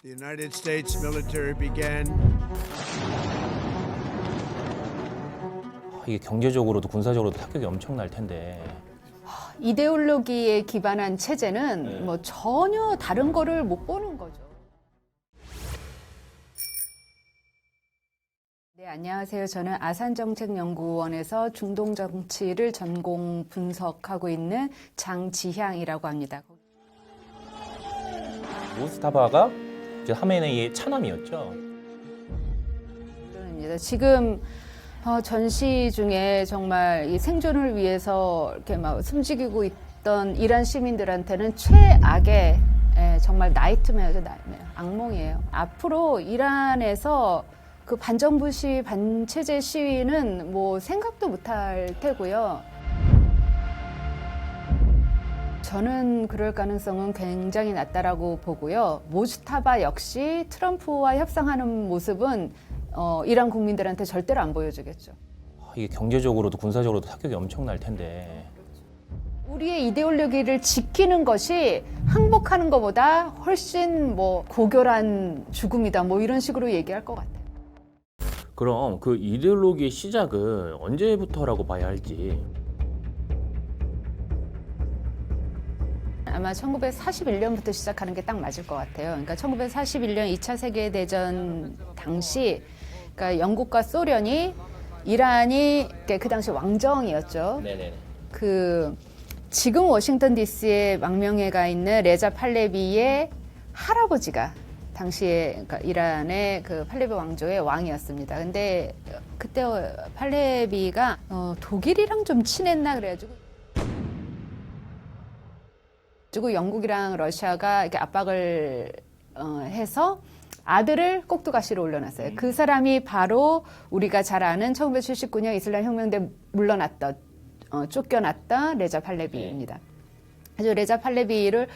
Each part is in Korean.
The United States military began. 이게 경제적으로도 군사적으로도 타격이 엄청날 텐데. 이데올로기에 기반한 체제는 뭐 전혀 다른 거를 못 보는 거죠. 네, 안녕하세요. 저는 아산정책연구원에서 중동 정치를 전공 분석하고 있는 장지향이라고 합니다. 무스타바가 이제 하메네이의 차남이었죠. 그렇습니다. 지금 전시 중에 정말 이 생존을 위해서 이렇게 막 숨지기고 있던 이란 시민들한테는 최악의 정말 나이트메어죠, 악몽이에요. 앞으로 이란에서 그 반정부 시위, 반체제 시위는 뭐 생각도 못할 테고요. 저는 그럴 가능성은 굉장히 낮다라고 보고요. 모스타바 역시 트럼프와 협상하는 모습은 이란 국민들한테 절대로 안 보여주겠죠. 이게 경제적으로도 군사적으로도 타격이 엄청날 텐데. 우리의 이데올로기를 지키는 것이 항복하는 것보다 훨씬 뭐 고결한 죽음이다, 뭐 이런 식으로 얘기할 것 같아요. 그럼 그 이데올로기의 시작은 언제부터라고 봐야 할지. 아마 1941년부터 시작하는 게 딱 맞을 것 같아요. 그러니까 1941년 2차 세계대전 당시, 그러니까 영국과 소련이, 이란이 그 당시 왕정이었죠. 네네. 지금 워싱턴 DC에 망명해 가 있는 레자 팔레비의 할아버지가 당시에 그러니까 이란의 그 팔레비 왕조의 왕이었습니다. 근데 그때 팔레비가 독일이랑 좀 친했나 그래가지고 영국이랑 러시아가 이렇게 압박을 해서 아들을 꼭두가시로 올려놨어요. 그 사람이 바로 우리가 잘 아는 1979년 이슬람 혁명 때 물러났던 쫓겨났던 레자 팔레비입니다. 그래서 레자 팔레비를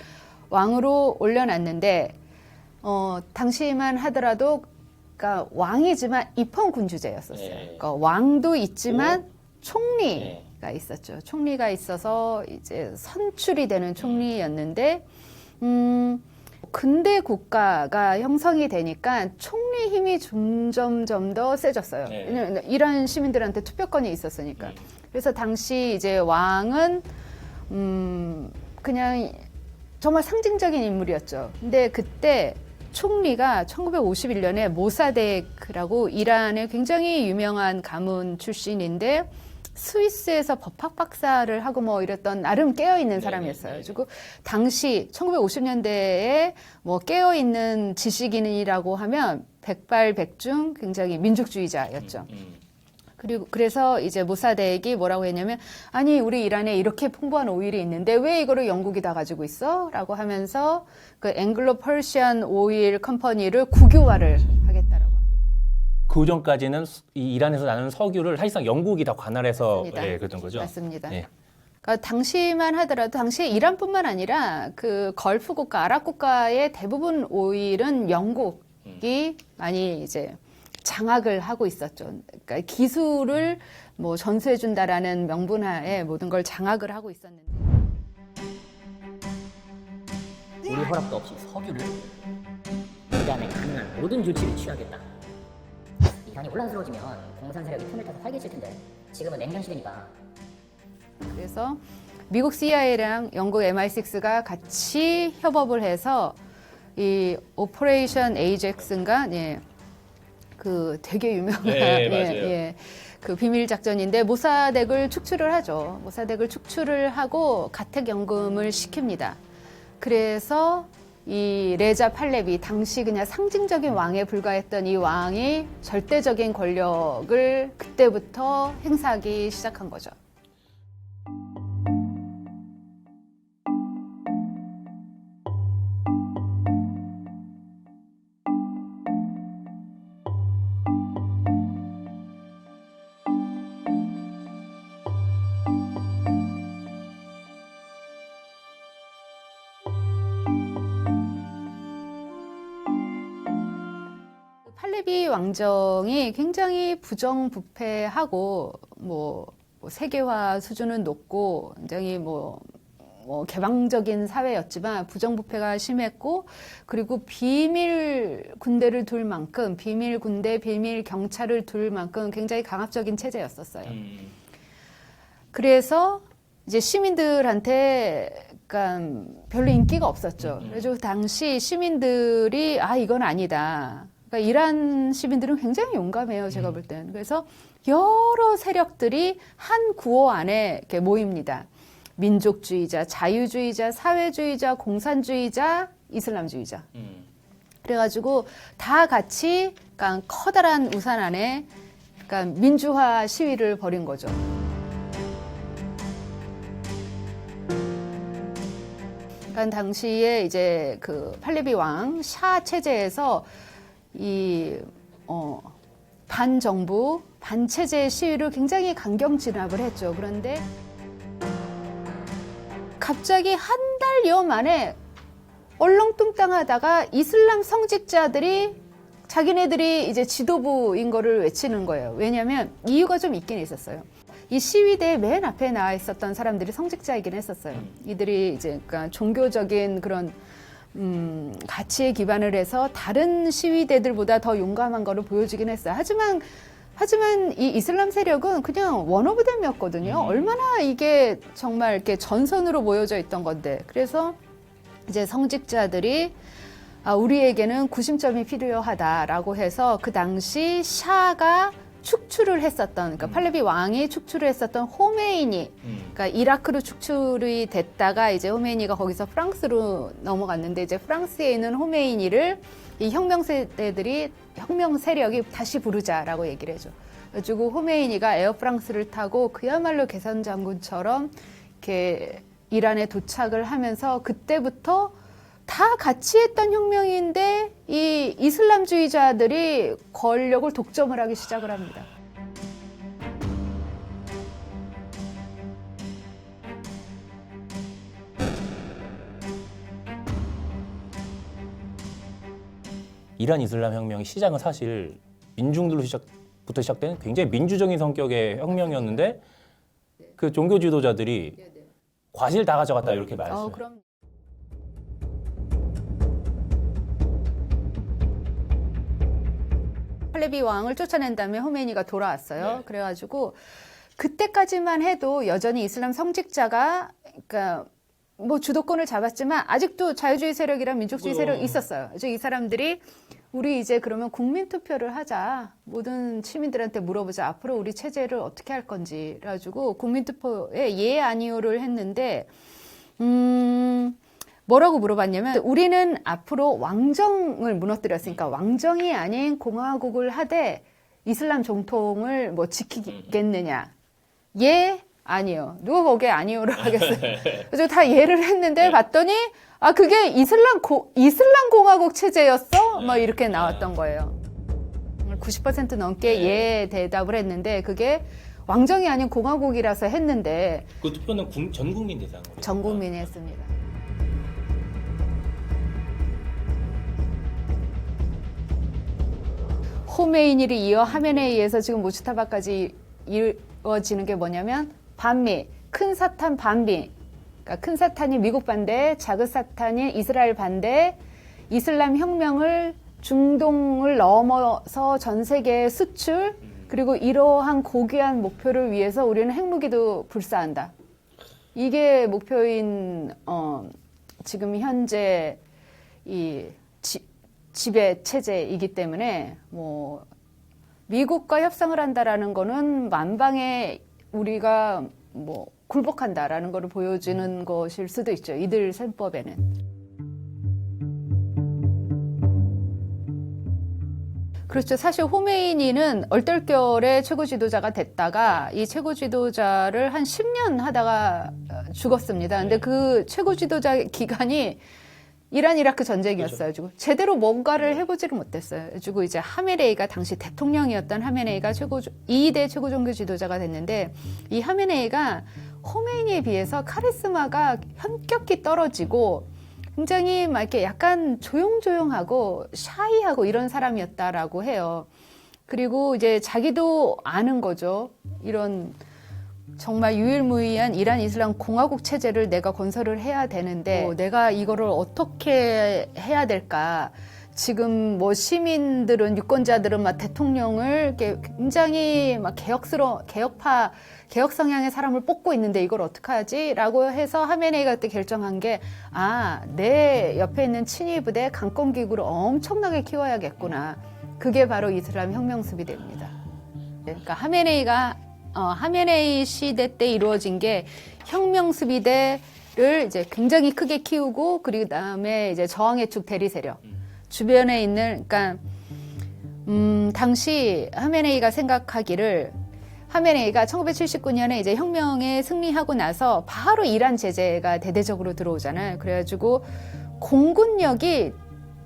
왕으로 올려놨는데 당시만 하더라도 그러니까 왕이지만 입헌군주제였었어요. 그러니까 왕도 있지만 총리가 있었죠. 총리가 있어서 이제 선출이 되는 총리였는데 근대 국가가 형성이 되니까 총리 힘이 점점 더 세졌어요. 왜냐면 이란 시민들한테 투표권이 있었으니까. 그래서 당시 이제 왕은 그냥 정말 상징적인 인물이었죠. 근데 그때 총리가 1951년에 모사데크라고 이란의 굉장히 유명한 가문 출신인데 스위스에서 법학 박사를 하고 뭐 이랬던 나름 깨어있는 사람이었어요. 그리고 당시 1950년대에 뭐 깨어있는 지식인이라고 하면 백발백중 굉장히 민족주의자였죠. 그래서 이제 모사덱이 뭐라고 했냐면, 아니 우리 이란에 이렇게 풍부한 오일이 있는데 왜 이거를 영국이 다 가지고 있어? 라고 하면서 그 앵글로 퍼시안 오일 컴퍼니를 국유화를 하겠다라고. 그 전까지는 이 이란에서 나는 석유를 사실상 영국이 다 관할해서 그랬던 거죠. 맞습니다. 예. 그러니까 당시만 하더라도 당시에 이란뿐만 아니라 그 걸프 국가, 아랍 국가의 대부분 오일은 영국이 많이 이제 장악을 하고 있었죠. 그러니까 기술을 뭐 전수해준다라는 명분하에 모든 걸 장악을 하고 있었는데. 우리 허락도 없이 석유를 이란에 가능한 모든 조치를 취하겠다. 이란이 혼란스러워지면 공산 세력이 틈을 타서 활개칠 텐데 지금은 냉전 시대니까. 그래서 미국 CIA랑 영국 MI6가 같이 협업을 해서 이 오퍼레이션 에이젝스인가, 그 되게 유명한 그 비밀 작전인데 모사덱을 축출을 하죠. 모사덱을 축출을 하고 가택연금을 시킵니다. 그래서 이 레자 팔레비, 당시 그냥 상징적인 왕에 불과했던 이 왕이 절대적인 권력을 그때부터 행사하기 시작한 거죠. 팔레비 왕정이 굉장히 부정부패하고 뭐 세계화 수준은 높고 굉장히 뭐 개방적인 사회였지만 부정부패가 심했고, 그리고 비밀 군대를 둘 만큼, 비밀 군대, 비밀 경찰을 둘 만큼 굉장히 강압적인 체제였었어요. 그래서 이제 시민들한테 그러니까 별로 인기가 없었죠. 그래서 당시 시민들이 이건 아니다. 그러니까 이란 시민들은 굉장히 용감해요. 제가 볼 때는. 그래서 여러 세력들이 한 구호 안에 이렇게 모입니다. 민족주의자, 자유주의자, 사회주의자, 공산주의자, 이슬람주의자. 그래가지고 다 같이 그러니까 커다란 우산 안에 그러니까 민주화 시위를 벌인 거죠. 그러니까 당시에 이제 그 팔레비 왕 샤 체제에서 이 반정부, 반체제 시위를 굉장히 강경 진압을 했죠. 그런데 갑자기 한 달여 만에 얼렁뚱땅하다가 이슬람 성직자들이 자기네들이 이제 지도부인 거를 외치는 거예요. 왜냐하면 이유가 좀 있긴 있었어요. 이 시위대에 맨 앞에 나와 있었던 사람들이 성직자이긴 했었어요. 이들이 이제 그러니까 종교적인 그런 가치에 기반을 해서 다른 시위대들보다 더 용감한 거를 보여주긴 했어요. 하지만 이 이슬람 세력은 그냥 원오브댐이었거든요. 얼마나 이게 정말 이렇게 전선으로 모여져 있던 건데. 그래서 이제 성직자들이 우리에게는 구심점이 필요하다라고 해서 그 당시 샤가 축출을 했었던, 그러니까 팔레비 왕이 축출을 했었던 호메이니, 그러니까 이라크로 축출이 됐다가 이제 호메이니가 거기서 프랑스로 넘어갔는데 이제 프랑스에 있는 호메이니를 이 혁명 세력이 다시 부르자라고 얘기를 해줘. 그래가지고 호메이니가 에어프랑스를 타고 그야말로 개선 장군처럼 이렇게 이란에 도착을 하면서 그때부터 다 같이 했던 혁명인데 이 이슬람주의자들이 권력을 독점을 하기 시작을 합니다. 이란 이슬람 혁명의 시작은 사실 민중들로 부터 시작된 굉장히 민주적인 성격의 혁명이었는데 그 종교 지도자들이 과실 다 가져갔다 이렇게 말했어요. 그럼. 팔레비 왕을 쫓아낸 다음에 호메이니가 돌아왔어요. 네. 그래가지고 그때까지만 해도 여전히 이슬람 성직자가 그러니까 뭐 주도권을 잡았지만 아직도 자유주의 세력이랑 민족주의 세력이 있었어요. 그래서 이 사람들이 우리 이제 그러면 국민 투표를 하자. 모든 시민들한테 물어보자. 앞으로 우리 체제를 어떻게 할 건지. 그래가지고 국민 투표에 예 아니오를 했는데 뭐라고 물어봤냐면 우리는 앞으로 왕정을 무너뜨렸으니까 왕정이 아닌 공화국을 하되 이슬람 정통을 뭐 지키겠느냐. 예, 아니요. 누가 거기에 아니요를 하겠어요. 그래서 다 예를 했는데 봤더니 그게 이슬람 공화국 체제였어? 뭐 이렇게 나왔던 거예요. 90% 넘게 예 대답을 했는데 그게 왕정이 아닌 공화국이라서 했는데 그 투표는 전 국민 대상으로 전 국민이 했습니다. 호메이니를 이어 하메네이에서 지금 무스타바까지 이루어지는 게 뭐냐면 반미, 큰 사탄 반미. 그러니까 큰 사탄이 미국 반대, 작은 사탄이 이스라엘 반대, 이슬람 혁명을 중동을 넘어서 전 세계에 수출, 그리고 이러한 고귀한 목표를 위해서 우리는 핵무기도 불사한다. 이게 목표인 지금 현재 이 지배 체제이기 때문에 뭐 미국과 협상을 한다라는 거는 만방에 우리가 뭐 굴복한다라는 거를 보여주는 것일 수도 있죠. 이들 셈법에는. 그렇죠. 사실 호메이니는 얼떨결에 최고 지도자가 됐다가 이 최고 지도자를 한 10년 하다가 죽었습니다. 근데 그 최고 지도자 기간이 이란 이라크 전쟁이었어요. 그렇죠. 제대로 뭔가를 해보지를 못했어요. 그리고 이제 하메네이가 당시 대통령이었던 하메네이가 2대 최고 종교 지도자가 됐는데 이 하메네이가 호메이니에 비해서 카리스마가 현격히 떨어지고 굉장히 막 이렇게 약간 조용조용하고 샤이하고 이런 사람이었다라고 해요. 그리고 이제 자기도 아는 거죠. 이런 정말 유일무이한 이란 이슬람 공화국 체제를 내가 건설을 해야 되는데 내가 이거를 어떻게 해야 될까? 지금 뭐 시민들은 유권자들은 막 대통령을 이렇게 굉장히 막 개혁 성향의 사람을 뽑고 있는데 이걸 어떡하지?라고 해서 하메네이가 그때 결정한 게 내 옆에 있는 친위 부대 강권 기구를 엄청나게 키워야겠구나. 그게 바로 이슬람 혁명 수비대입니다. 그러니까 하메네이 시대 때 이루어진 게 혁명 수비대를 이제 굉장히 크게 키우고 그리고 그다음에 이제 저항의 축 대리 세력 주변에 있는 그러니까 당시 하메네이가 생각하기를 하메네이가 1979년에 이제 혁명에 승리하고 나서 바로 이란 제재가 대대적으로 들어오잖아요. 그래가지고 공군력이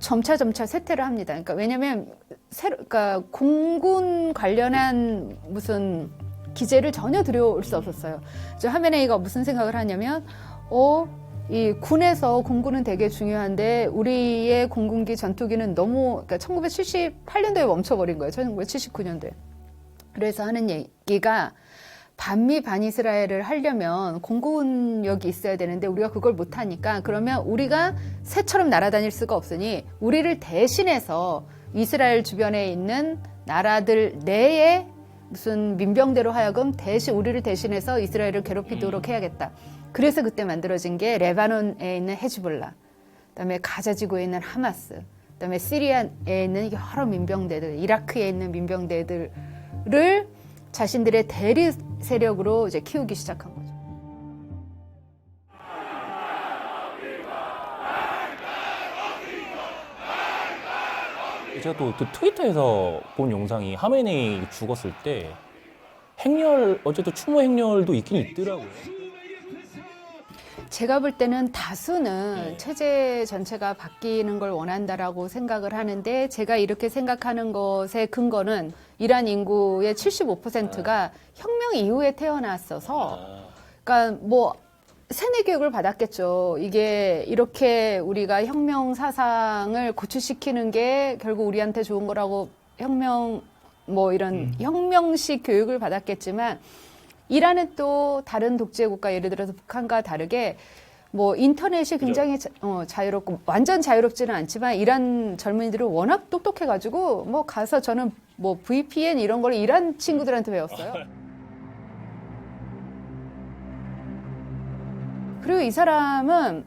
점차 쇠퇴를 합니다. 그러니까 왜냐하면 그러니까 공군 관련한 무슨 기재를 전혀 들여올 수 없었어요. 하메네이가 무슨 생각을 하냐면, 이 군에서 공군은 되게 중요한데 우리의 공군기 전투기는 너무 그러니까 1978년도에 멈춰버린 거예요. 1979년도에. 그래서 하는 얘기가 반미 반이스라엘을 하려면 공군력이 있어야 되는데 우리가 그걸 못하니까 그러면 우리가 새처럼 날아다닐 수가 없으니 우리를 대신해서 이스라엘 주변에 있는 나라들 내에 무슨 민병대로 하여금 우리를 대신해서 이스라엘을 괴롭히도록 해야겠다. 그래서 그때 만들어진 게 레바논에 있는 헤즈볼라, 그다음에 가자지구에 있는 하마스, 그다음에 시리아에 있는 여러 민병대들, 이라크에 있는 민병대들을 자신들의 대리 세력으로 이제 키우기 시작한 거죠. 제가 또 트위터에서 본 영상이 하메네이 죽었을 때 어쨌든 추모 행렬도 있긴 있더라고요. 제가 볼 때는 다수는 체제 전체가 바뀌는 걸 원한다라고 생각을 하는데 제가 이렇게 생각하는 것의 근거는 이란 인구의 75%가 혁명 이후에 태어났어서 그러니까 뭐 세뇌 교육을 받았겠죠. 이게 이렇게 우리가 혁명 사상을 고취시키는 게 결국 우리한테 좋은 거라고 혁명식 교육을 받았겠지만 이란은 또 다른 독재 국가 예를 들어서 북한과 다르게 뭐 인터넷이 굉장히 자유롭고 완전 자유롭지는 않지만 이란 젊은이들은 워낙 똑똑해가지고 뭐 가서 저는 뭐 VPN 이런 걸 이란 친구들한테 배웠어요. 그리고 이 사람은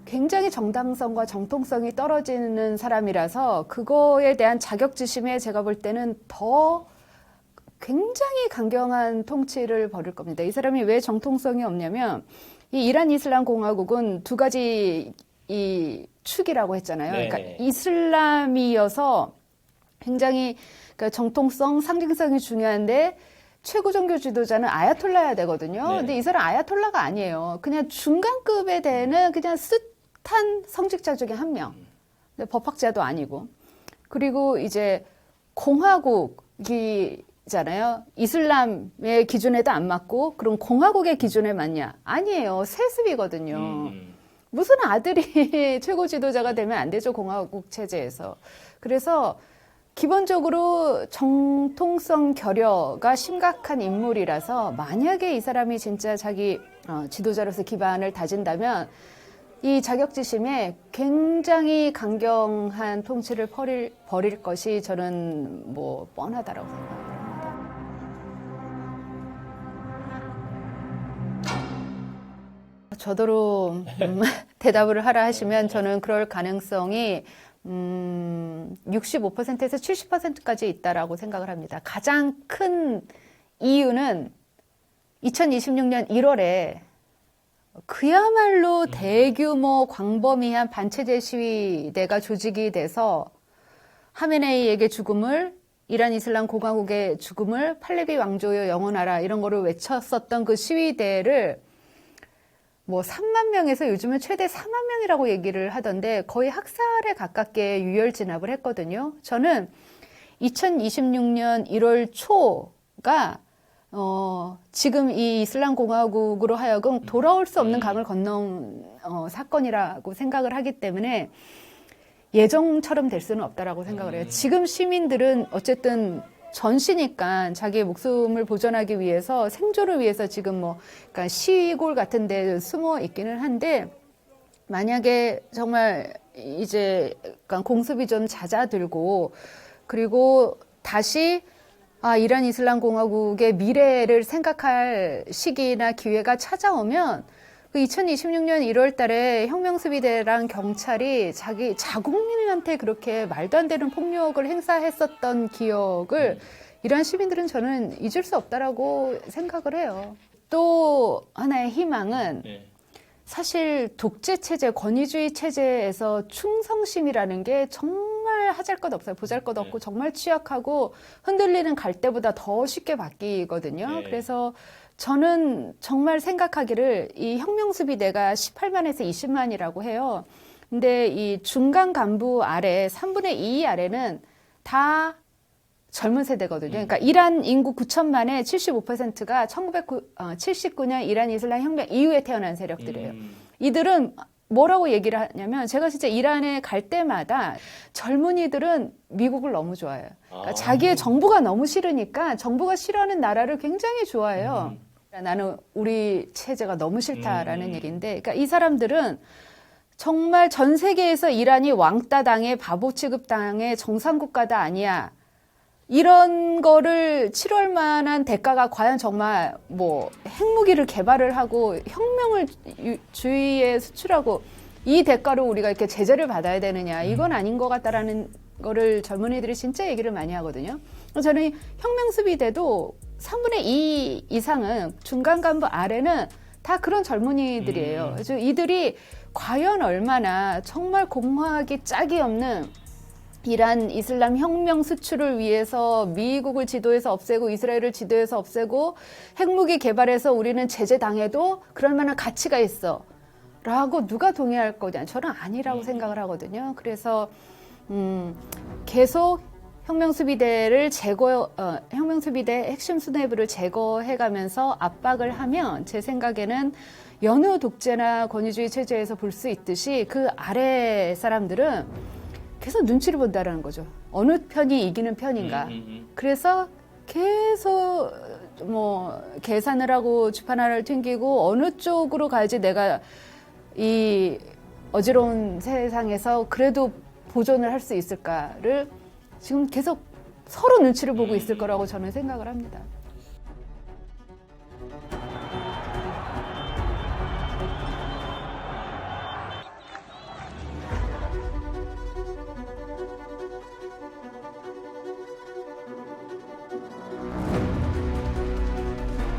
굉장히 정당성과 정통성이 떨어지는 사람이라서 그거에 대한 자격지심에 제가 볼 때는 더 굉장히 강경한 통치를 벌일 겁니다. 이 사람이 왜 정통성이 없냐면 이 이란 이슬람 공화국은 두 가지 이 축이라고 했잖아요. 네네. 그러니까 이슬람이어서 굉장히 그러니까 정통성, 상징성이 중요한데 최고 종교 지도자는 아야톨라야 되거든요. 네. 근데 이 사람 아야톨라가 아니에요. 그냥 중간급에 되는 그냥 숱한 성직자 중에 한 명. 근데 법학자도 아니고. 그리고 이제 공화국이잖아요. 이슬람의 기준에도 안 맞고 그럼 공화국의 기준에 맞냐? 아니에요. 세습이거든요. 무슨 아들이 최고 지도자가 되면 안 되죠. 공화국 체제에서. 그래서 기본적으로 정통성 결여가 심각한 인물이라서 만약에 이 사람이 진짜 자기 지도자로서 기반을 다진다면 이 자격지심에 굉장히 강경한 통치를 벌일 것이 저는 뭐 뻔하다라고 생각합니다. 저더러 대답을 하라 하시면 저는 그럴 가능성이 65%에서 70%까지 있다라고 생각을 합니다. 가장 큰 이유는 2026년 1월에 그야말로 대규모 광범위한 반체제 시위대가 조직이 돼서 하메네이에게 죽음을, 이란 이슬람 공화국의 죽음을, 팔레비 왕조여 영원하라 이런 거를 외쳤었던 그 시위대를 뭐 3만 명에서 요즘은 최대 4만 명이라고 얘기를 하던데 거의 학살에 가깝게 유혈 진압을 했거든요. 저는 2026년 1월 초가 지금 이 이슬람 공화국으로 하여금 돌아올 수 없는 강을 건넌 사건이라고 생각을 하기 때문에 예정처럼 될 수는 없다라고 생각을 해요. 지금 시민들은 어쨌든 전시니까 자기의 목숨을 보존하기 위해서 생존을 위해서 지금 뭐 그러니까 시골 같은 데 숨어 있기는 한데 만약에 정말 이제 약간 공습이 좀 잦아들고 그리고 다시 이란 이슬람 공화국의 미래를 생각할 시기나 기회가 찾아오면 그 2026년 1월 달에 혁명수비대랑 경찰이 자기 자국민한테 그렇게 말도 안 되는 폭력을 행사했었던 기억을 이란 시민들은 저는 잊을 수 없다라고 생각을 해요. 또 하나의 희망은 사실 독재 체제, 권위주의 체제에서 충성심이라는 게 정말 하잘 것 없어요. 보잘 것 없고 정말 취약하고 흔들리는 갈대보다 더 쉽게 바뀌거든요. 그래서 저는 정말 생각하기를 이 혁명수비대가 18만에서 20만이라고 해요. 근데 이 중간 간부 아래 3분의 2 아래는 다 젊은 세대거든요. 그러니까 이란 인구 9천만의 75%가 1979년 이란 이슬람 혁명 이후에 태어난 세력들이에요. 이들은 뭐라고 얘기를 하냐면 제가 진짜 이란에 갈 때마다 젊은이들은 미국을 너무 좋아해요. 그러니까 자기의 정부가 너무 싫으니까 정부가 싫어하는 나라를 굉장히 좋아해요. 나는 우리 체제가 너무 싫다라는 얘기인데 그러니까 이 사람들은 정말 전 세계에서 이란이 왕따 당해 바보 취급당해 정상국가다 아니야. 이런 거를 치러할 만한 대가가 과연 정말 뭐 핵무기를 개발을 하고 혁명을 주위에 수출하고 이 대가로 우리가 이렇게 제재를 받아야 되느냐 이건 아닌 것 같다라는 거를 젊은이들이 진짜 얘기를 많이 하거든요. 저는 혁명수비대도 3분의 2 이상은 중간 간부 아래는 다 그런 젊은이들이에요. 그래서 이들이 과연 얼마나 정말 공허하기 짝이 없는 이란 이슬람 혁명 수출을 위해서 미국을 지도에서 없애고 이스라엘을 지도에서 없애고 핵무기 개발해서 우리는 제재당해도 그럴 만한 가치가 있어 라고 누가 동의할 거냐. 저는 아니라고 생각을 하거든요. 그래서 계속 혁명수비대를 혁명수비대 핵심 수뇌부를 제거해가면서 압박을 하면 제 생각에는 여느 독재나 권위주의 체제에서 볼 수 있듯이 그 아래 사람들은 계속 눈치를 본다라는 거죠. 어느 편이 이기는 편인가. 그래서 계속 뭐 계산을 하고 주판알을 튕기고 어느 쪽으로 가야지 내가 이 어지러운 세상에서 그래도 보존을 할 수 있을까를 지금 계속 서로 눈치를 보고 있을 거라고 저는 생각을 합니다.